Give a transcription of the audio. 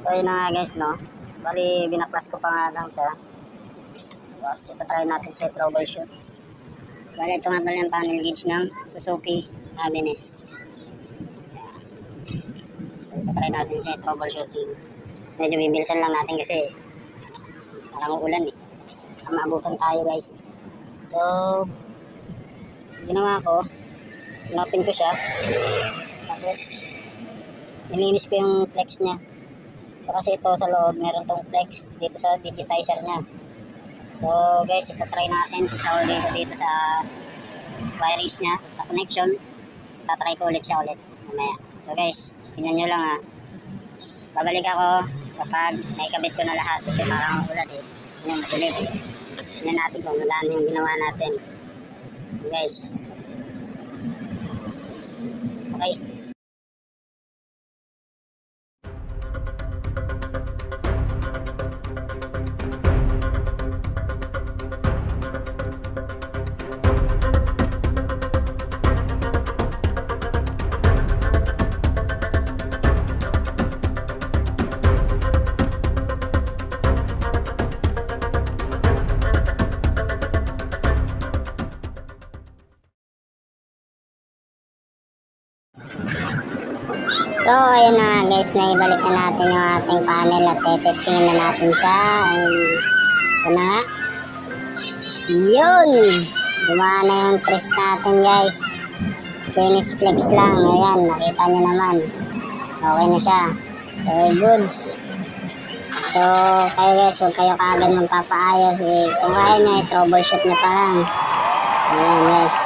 So yun na nga guys, no. Bali binaklas ko pa nga lang siya. Tapos itatry natin siya troubleshoot. Bali ito nga pala yung panel gauge ng Suzuki Happiness. So itatry natin siya troubleshooting. Medyo bibilisan lang natin kasi parang ulan eh. Maabutan tayo guys. So ginawa ko, inopen ko siya. Tapos nilinis ko yung flex niya. So kasi ito sa loob meron tong flex dito sa digitizer niya. So guys, itatry natin sa ulit dito sa wires niya, sa connection. Tatry ko ulit siya ulit mamaya. So guys, tingnan nyo lang ha. Babalik ako kapag naikabit ko na lahat kasi parang ulan eh. Yun, matulim. Tingnan natin kung maganda yung ginawa natin. Guys. Okay. So, ayun na guys, naibalik na natin yung ating panel at testingin na natin siya. Ito na nga. Yun! Gumawa na yung press natin guys. Finish flex lang. Ayan, nakita nyo naman. Okay na siya. Very goods. So, kayo guys, huwag kayo kaagad magpapaayos. Kung kaya nyo, i-troubleshoot nyo pa lang. Ayan guys.